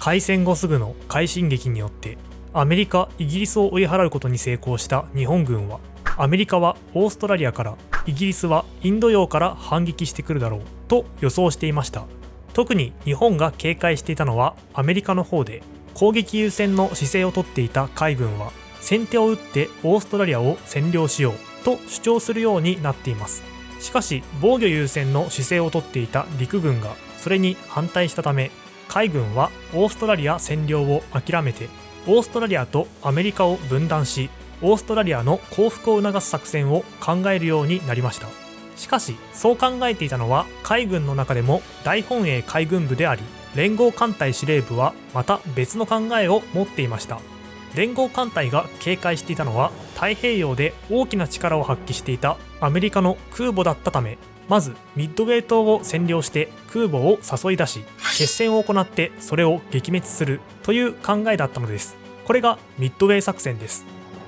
開戦後すぐの快進撃によってアメリカ、イギリスを追い払うことに成功した日本軍は、アメリカはオーストラリアから、イギリスはインド洋から反撃してくるだろうと予想していました。特に日本が警戒していたのはアメリカの方で、攻撃優先の姿勢をとっていた海軍は先手を打ってオーストラリアを占領しようと主張するようになっています。しかし防御優先の姿勢をとっていた陸軍がそれに反対したため、海軍はオーストラリア占領を諦めてオーストラリアとアメリカを分断し、オーストラリアの降伏を促す作戦を考えるようになりました。しかしそう考えていたのは海軍の中でも大本営海軍部であり、連合艦隊司令部はまた別の考えを持っていました。連合艦隊が警戒していたのは太平洋で大きな力を発揮していたアメリカの空母だったため、まずミッドウェー島を占領して空母を誘い出し、決戦を行ってそれを撃滅するという考えだったのです。これがミッドウェー作戦です。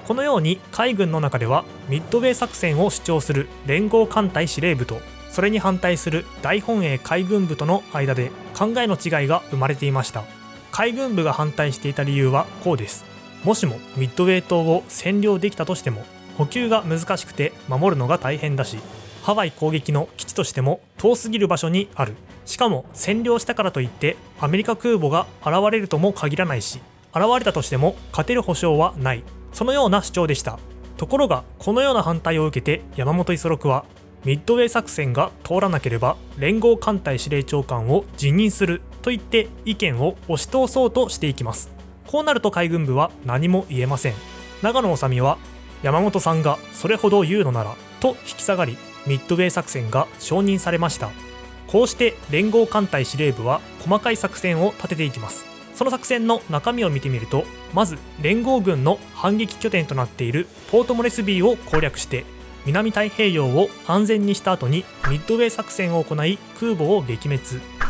このように海軍の中ではミッドウェー作戦を主張する連合艦隊司令部と、それに反対する大本営海軍部との間で考えの違いが生まれていました。海軍部が反対していた理由はこうです。もしもミッドウェー島を占領できたとしても、補給が難しくて守るのが大変だし、ハワイ攻撃の基地としても遠すぎる場所にある。しかも占領したからといってアメリカ空母が現れるとも限らないし、現れたとしても勝てる保証はない。そのような主張でした。ところがこのような反対を受けて山本五十六は、ミッドウェー作戦が通らなければ連合艦隊司令長官を辞任すると言って意見を押し通そうとしていきます。こうなると海軍部は何も言えません。長野治美は、山本さんがそれほど言うのならと引き下がり、ミッドウェー作戦が承認されました。こうして連合艦隊司令部は細かい作戦を立てていきます。その作戦の中身を見てみると、まず連合軍の反撃拠点となっているポートモレスビーを攻略して南太平洋を安全にした後にミッドウェー作戦を行い空母を撃滅。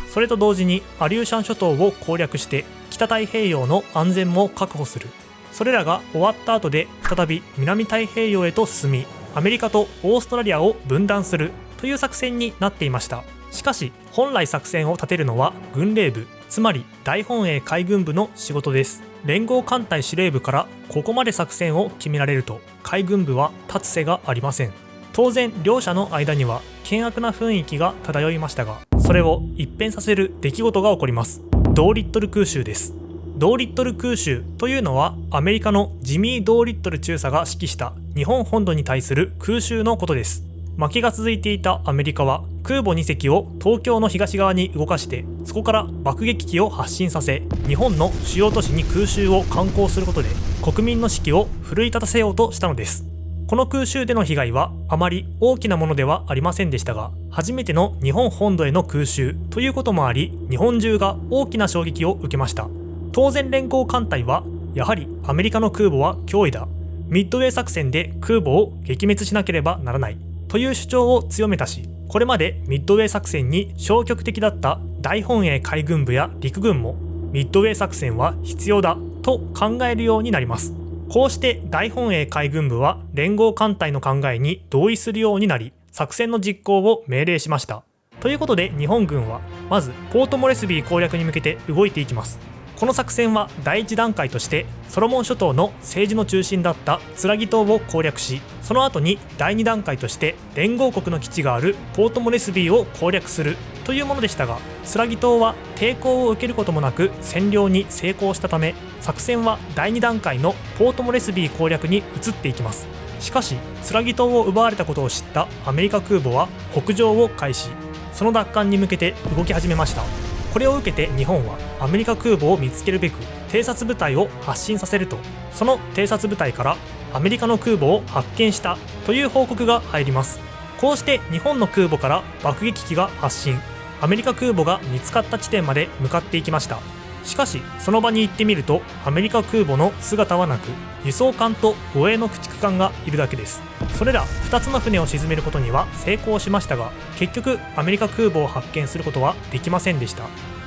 それと同時にアリューシャン諸島を攻略して北太平洋の安全も確保する。それらが終わった後で再び南太平洋へと進み、アメリカとオーストラリアを分断するという作戦になっていました。しかし本来作戦を立てるのは軍令部、つまり大本営海軍部の仕事です。連合艦隊司令部からここまで作戦を決められると海軍部は立つ瀬がありません。当然両者の間には険悪な雰囲気が漂いましたが、それを一変させる出来事が起こります。ドーリットル空襲です。ドーリットル空襲というのはアメリカのジミー・ドーリットル中佐が指揮した日本本土に対する空襲のことです。負けが続いていたアメリカは空母2隻を東京の東側に動かして、そこから爆撃機を発進させ、日本の主要都市に空襲を敢行することで国民の士気を奮い立たせようとしたのです。この空襲での被害はあまり大きなものではありませんでしたが、初めての日本本土への空襲ということもあり、日本中が大きな衝撃を受けました。当然連合艦隊はやはりアメリカの空母は脅威だ、ミッドウェー作戦で空母を撃滅しなければならないという主張を強めたし、これまでミッドウェー作戦に消極的だった大本営海軍部や陸軍もミッドウェー作戦は必要だと考えるようになります。こうして大本営海軍部は連合艦隊の考えに同意するようになり、作戦の実行を命令しました。ということで日本軍はまずポートモレスビー攻略に向けて動いていきます。この作戦は第一段階としてソロモン諸島の政治の中心だったつらぎ島を攻略し、その後に第2段階として連合国の基地があるポートモレスビーを攻略するというものでしたが、つらぎ島は抵抗を受けることもなく占領に成功したため、作戦は第2段階のポートモレスビー攻略に移っていきます。しかしつらぎ島を奪われたことを知ったアメリカ空母は北上を開始、その奪還に向けて動き始めました。これを受けて日本はアメリカ空母を見つけるべく偵察部隊を発進させると、その偵察部隊からアメリカの空母を発見したという報告が入ります。こうして日本の空母から爆撃機が発進、アメリカ空母が見つかった地点まで向かっていきました。しかしその場に行ってみるとアメリカ空母の姿はなく、輸送艦と護衛の駆逐艦がいるだけです。それら2つの船を沈めることには成功しましたが、結局アメリカ空母を発見することはできませんでした。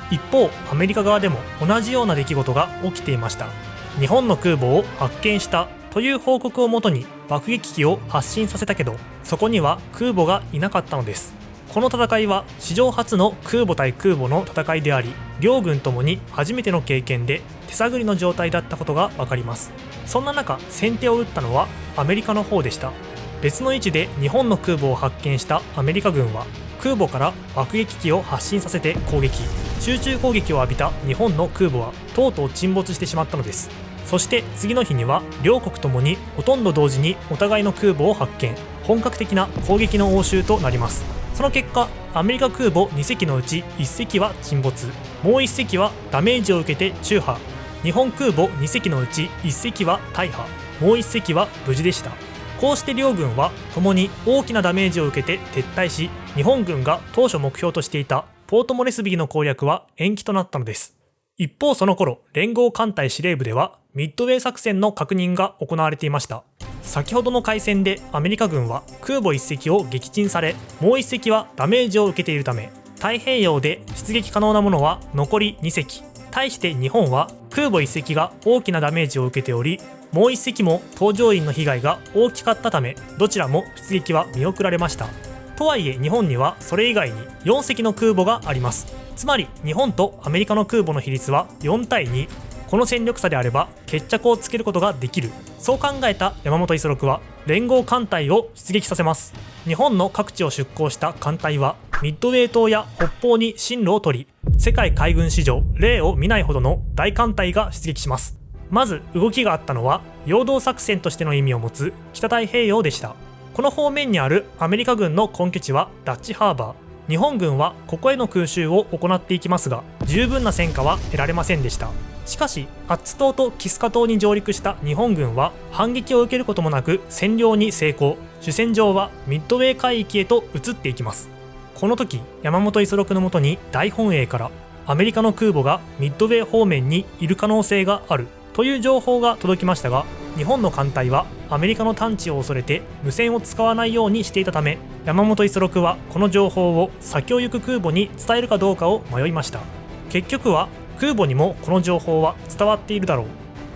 一方アメリカ側でも同じような出来事が起きていました。日本の空母を発見したという報告をもとに爆撃機を発進させたけど、そこには空母がいなかったのです。この戦いは史上初の空母対空母の戦いであり、両軍ともに初めての経験で手探りの状態だったことが分かります。そんな中、先手を打ったのはアメリカの方でした。別の位置で日本の空母を発見したアメリカ軍は空母から爆撃機を発進させて攻撃。集中攻撃を浴びた日本の空母はとうとう沈没してしまったのです。そして次の日には両国ともにほとんど同時にお互いの空母を発見。本格的な攻撃の応酬となります。その結果、アメリカ空母2隻のうち1隻は沈没、もう1隻はダメージを受けて中破。日本空母2隻のうち1隻は大破、もう1隻は無事でした。こうして両軍は共に大きなダメージを受けて撤退し、日本軍が当初目標としていたポートモレスビーの攻略は延期となったのです。一方その頃、連合艦隊司令部ではミッドウェー作戦の確認が行われていました。先ほどの海戦でアメリカ軍は空母1隻を撃沈され、もう1隻はダメージを受けているため、太平洋で出撃可能なものは残り2隻。対して日本は空母1隻が大きなダメージを受けており、もう1隻も搭乗員の被害が大きかったため、どちらも出撃は見送られました。とはいえ日本にはそれ以外に4隻の空母があります。つまり日本とアメリカの空母の比率は4対2。この戦力差であれば決着をつけることができる。そう考えた山本五十六は連合艦隊を出撃させます。日本の各地を出港した艦隊はミッドウェー島や北方に進路を取り、世界海軍史上例を見ないほどの大艦隊が出撃します。まず動きがあったのは陽動作戦としての意味を持つ北太平洋でした。この方面にあるアメリカ軍の根拠地はダッチハーバー。日本軍はここへの空襲を行っていきますが、十分な戦果は得られませんでした。しかしアッツ島とキスカ島に上陸した日本軍は反撃を受けることもなく占領に成功。主戦場はミッドウェー海域へと移っていきます。この時、山本五十六のもとに大本営からアメリカの空母がミッドウェー方面にいる可能性があるという情報が届きましたが、日本の艦隊はアメリカの探知を恐れて無線を使わないようにしていたため、山本五十六はこの情報を先を行く空母に伝えるかどうかを迷いました。結局は空母にもこの情報は伝わっているだろう、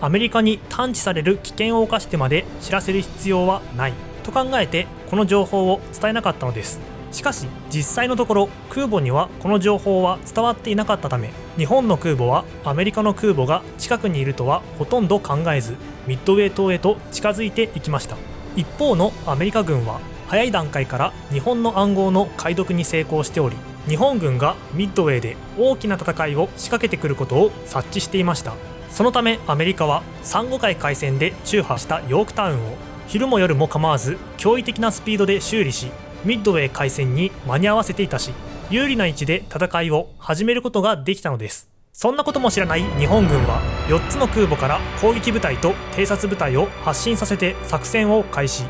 アメリカに探知される危険を冒してまで知らせる必要はないと考えてこの情報を伝えなかったのです。しかし実際のところ空母にはこの情報は伝わっていなかったため、日本の空母はアメリカの空母が近くにいるとはほとんど考えず、ミッドウェー島へと近づいていきました。一方のアメリカ軍は早い段階から日本の暗号の解読に成功しており、日本軍がミッドウェーで大きな戦いを仕掛けてくることを察知していました。そのためアメリカは珊瑚海海戦で中破したヨークタウンを昼も夜も構わず驚異的なスピードで修理し、ミッドウェー海戦に間に合わせていたし、有利な位置で戦いを始めることができたのです。そんなことも知らない日本軍は4つの空母から攻撃部隊と偵察部隊を発進させて作戦を開始。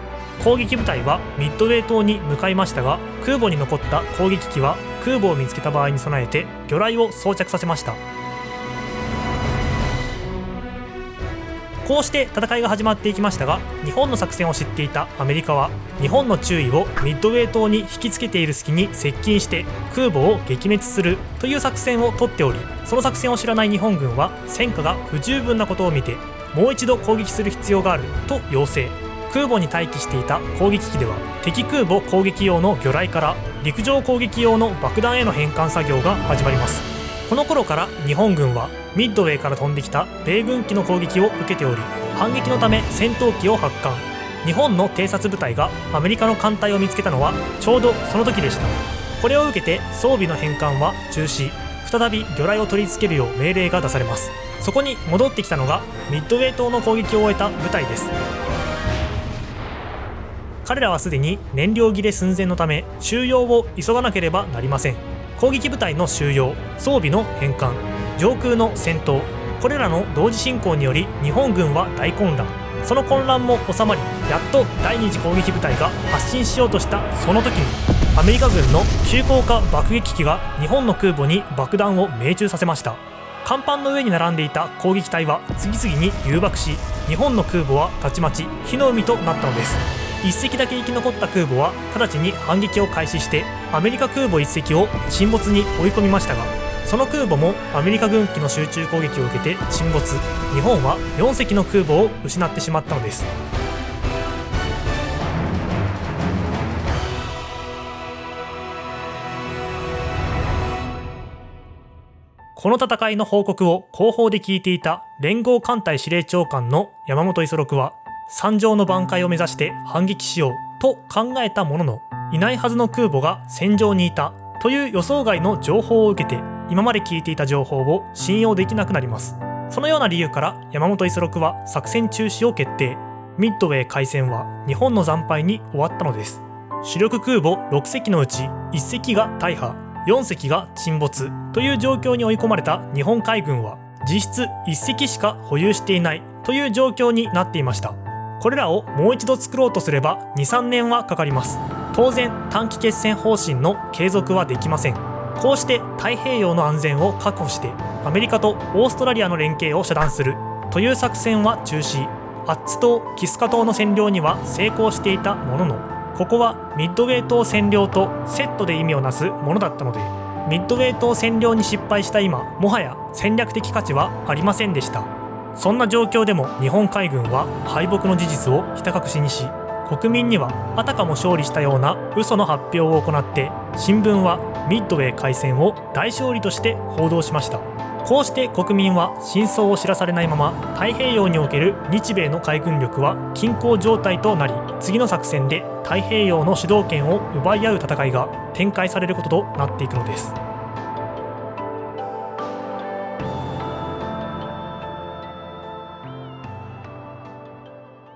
攻撃部隊はミッドウェー島に向かいましたが、空母に残った攻撃機は空母を見つけた場合に備えて魚雷を装着させました。こうして戦いが始まっていきましたが、日本の作戦を知っていたアメリカは日本の注意をミッドウェー島に引きつけている隙に接近して空母を撃滅するという作戦を取っており、その作戦を知らない日本軍は戦果が不十分なことを見て、もう一度攻撃する必要があると要請。空母に待機していた攻撃機では敵空母攻撃用の魚雷から陸上攻撃用の爆弾への変換作業が始まります。この頃から日本軍はミッドウェーから飛んできた米軍機の攻撃を受けており、反撃のため戦闘機を発艦。日本の偵察部隊がアメリカの艦隊を見つけたのはちょうどその時でした。これを受けて装備の変換は中止、再び魚雷を取り付けるよう命令が出されます。そこに戻ってきたのがミッドウェー島の攻撃を終えた部隊です。彼らはすでに燃料切れ寸前のため収容を急がなければなりません。攻撃部隊の収容、装備の変換、上空の戦闘、これらの同時進行により日本軍は大混乱。その混乱も収まり、やっと第二次攻撃部隊が発進しようとしたその時に、アメリカ軍の急降下爆撃機が日本の空母に爆弾を命中させました。甲板の上に並んでいた攻撃隊は次々に誘爆し、日本の空母はたちまち火の海となったのです。1隻だけ生き残った空母は直ちに反撃を開始してアメリカ空母1隻を沈没に追い込みましたが、その空母もアメリカ軍機の集中攻撃を受けて沈没。日本は4隻の空母を失ってしまったのです。この戦いの報告を後方で聞いていた連合艦隊司令長官の山本五十六は、山上の挽回を目指して反撃しようと考えたものの、いないはずの空母が戦場にいたという予想外の情報を受けて、今まで聞いていた情報を信用できなくなります。そのような理由から山本五十六は作戦中止を決定。ミッドウェー海戦は日本の惨敗に終わったのです。主力空母6隻のうち1隻が大破、4隻が沈没という状況に追い込まれた日本海軍は、実質1隻しか保有していないという状況になっていました。これらをもう一度作ろうとすれば 2,3 年はかかります。当然短期決戦方針の継続はできません。こうして太平洋の安全を確保してアメリカとオーストラリアの連携を遮断するという作戦は中止。アッツ島、キスカ島の占領には成功していたものの、ここはミッドウェー島占領とセットで意味をなすものだったので、ミッドウェー島占領に失敗した今、もはや戦略的価値はありませんでした。そんな状況でも日本海軍は敗北の事実をひた隠しにし、国民にはあたかも勝利したような嘘の発表を行って、新聞はミッドウェー海戦を大勝利として報道しました。こうして国民は真相を知らされないまま、太平洋における日米の海軍力は均衡状態となり、次の作戦で太平洋の主導権を奪い合う戦いが展開されることとなっていくのです。